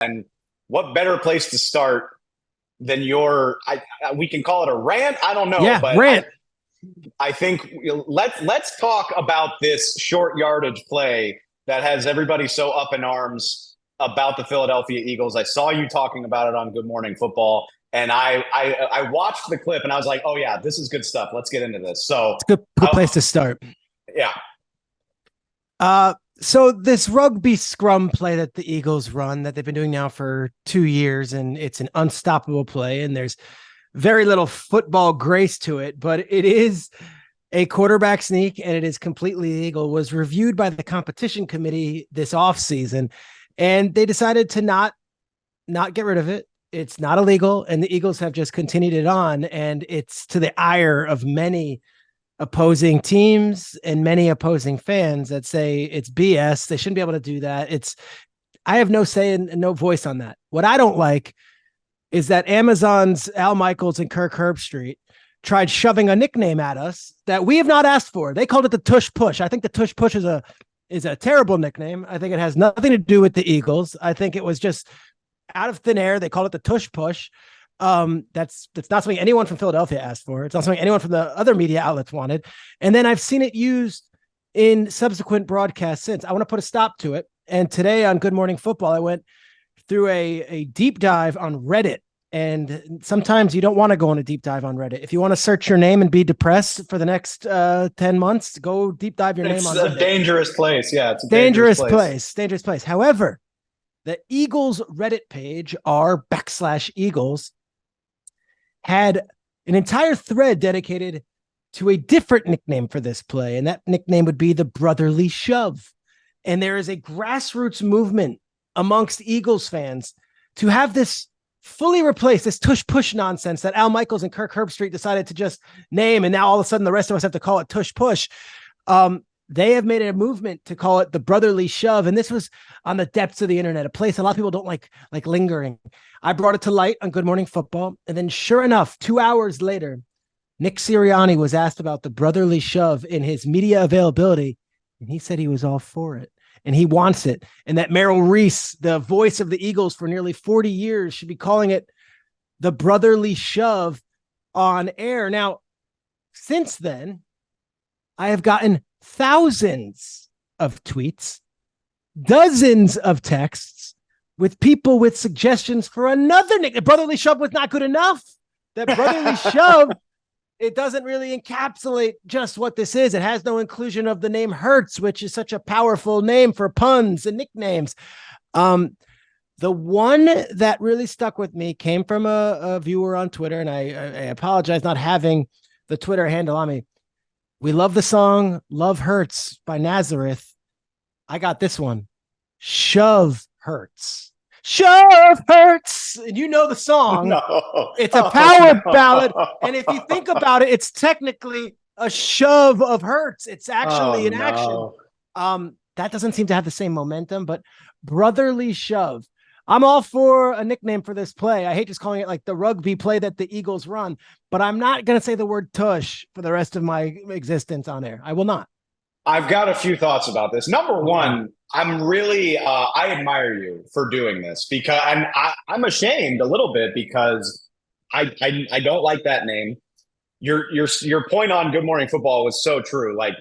And what better place to start than we can call it a rant. I don't know, Yeah, but rant. I think let's talk about this short yardage play that has everybody so up in arms about the Philadelphia Eagles. I saw you talking about it on Good Morning Football, and I watched the clip and I was like, oh yeah, this is good stuff. Let's get into this. So It's a good place to start. Yeah. So this rugby scrum play that the Eagles run that they've been doing now for 2 years, and it's an unstoppable play, and there's very little football grace to it, but it is a quarterback sneak and it is completely legal, was reviewed by the competition committee this offseason, and they decided to not get rid of it. It's not illegal, and the Eagles have just continued it on, and it's to the ire of many opposing teams and many opposing fans that say it's BS. They shouldn't be able to do that. I have no say and no voice on that. What I don't like is that Amazon's Al Michaels and Kirk Herbstreit tried shoving a nickname at us that we have not asked for. They called it the Tush Push. I think the Tush Push is a terrible nickname. I think it has nothing to do with the Eagles. I think it was just out of thin air. They called it the Tush Push. That's not something anyone from Philadelphia asked for. It's not something anyone from the other media outlets wanted. And then I've seen it used in subsequent broadcasts since. I want to put a stop to it. And today on Good Morning Football, I went through a deep dive on Reddit. And sometimes you don't want to go on a deep dive on Reddit. If you want to search your name and be depressed for the next 10 months, go deep dive your name on Reddit. It's a dangerous place. Yeah, it's a dangerous place. Dangerous place. However, the Eagles Reddit page, r/Eagles, had an entire thread dedicated to a different nickname for this play, and that nickname would be the brotherly shove. And there is a grassroots movement amongst Eagles fans to have this fully replace this tush push nonsense that Al Michaels and Kirk Herbstreit decided to just name, and now all of a sudden the rest of us have to call it tush push. They have made a movement to call it the brotherly shove, and this was on the depths of the internet, a place a lot of people don't like lingering. I brought it to light on Good Morning Football, and then sure enough, 2 hours later, Nick Sirianni was asked about the brotherly shove in his media availability, and he said he was all for it, and he wants it, and that Merrill Reese, the voice of the Eagles for nearly 40 years, should be calling it the brotherly shove on air. Now, since then, I have gotten thousands of tweets, dozens of texts with people with suggestions for another nickname. Brotherly shove was not good enough. That brotherly shove, it doesn't really encapsulate just what this is. It has no inclusion of the name Hurts, which is such a powerful name for puns and nicknames. The one that really stuck with me came from a viewer on Twitter, and I apologize not having the Twitter handle on me. We love the song Love Hurts by Nazareth. I got this one. Shove Hurts. Shove Hurts. And you know the song. No. It's a power ballad. And if you think about it, it's technically a shove of Hurts. It's actually an action. That doesn't seem to have the same momentum, but brotherly shove. I'm all for a nickname for this play. I hate just calling it like the rugby play that the Eagles run, but I'm not going to say the word tush for the rest of my existence on air. I will not. I've got a few thoughts about this. Number one, I'm really, I admire you for doing this because I'm ashamed a little bit because I don't like that name. Your point on Good Morning Football was so true. Like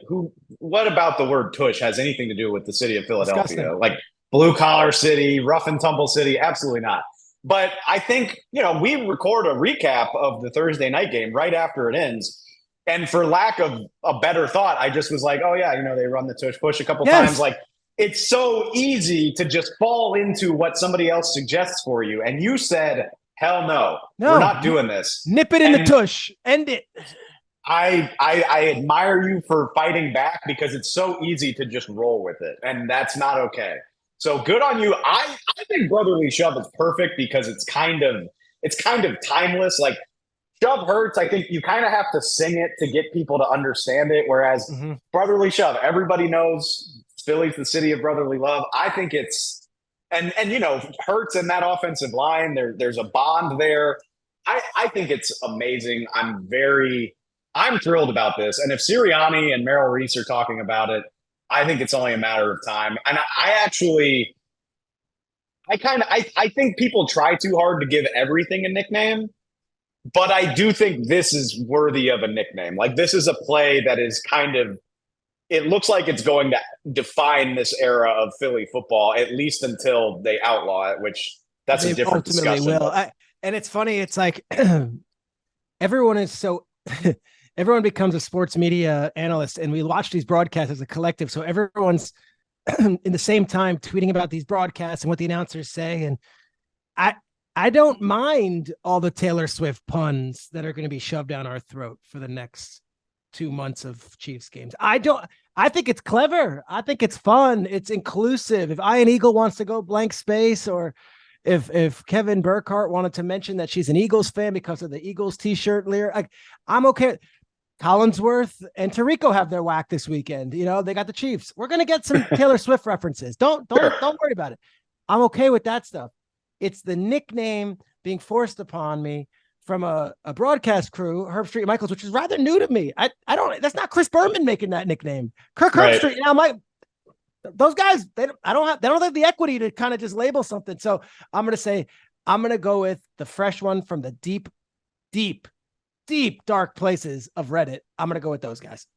what about the word tush has anything to do with the city of Philadelphia? Disgusting. Like blue collar city, rough and tumble city? Absolutely not. But I think, we record a recap of the Thursday night game right after it ends. And for lack of a better thought, I just was like, oh yeah, they run the tush push a couple times. Like it's so easy to just fall into what somebody else suggests for you. And you said, hell no, we're not doing this. Nip it in the tush. End it. I admire you for fighting back because it's so easy to just roll with it. And that's not okay. So good on you. I think brotherly shove is perfect because it's kind of timeless. Like shove Hurts, I think you kind of have to sing it to get people to understand it. Whereas brotherly shove, everybody knows Philly's the city of brotherly love. I think it's and Hurts in that offensive line. There's a bond there. I think it's amazing. I'm thrilled about this. And if Sirianni and Merrill Reese are talking about it, I think it's only a matter of time. And I think people try too hard to give everything a nickname, but I do think this is worthy of a nickname. Like this is a play that is kind of, it looks like it's going to define this era of Philly football, at least until they outlaw it, which that's a different ultimately discussion. will. And it's funny. It's like everyone is so everyone becomes a sports media analyst, and we watch these broadcasts as a collective. So everyone's in the same time tweeting about these broadcasts and what the announcers say. And I don't mind all the Taylor Swift puns that are going to be shoved down our throat for the next 2 months of Chiefs games. I think it's clever. I think it's fun. It's inclusive. If Ian Eagle wants to go blank space, or if Kevin Burkhardt wanted to mention that she's an Eagles fan because of the Eagles t-shirt lyric, I'm okay. Collinsworth and Tirico have their whack this weekend. You know, they got the Chiefs. We're going to get some Taylor Swift references. Don't worry about it. I'm okay with that stuff. It's the nickname being forced upon me from a broadcast crew, Herbstreit Michaels, which is rather new to me. I don't, that's not Chris Berman making that nickname. Kirk Herbstreit. You know, I'm like, those guys, they don't have the equity to kind of just label something. So I'm going to go with the fresh one from the deep dark places of Reddit. I'm going to go with those guys.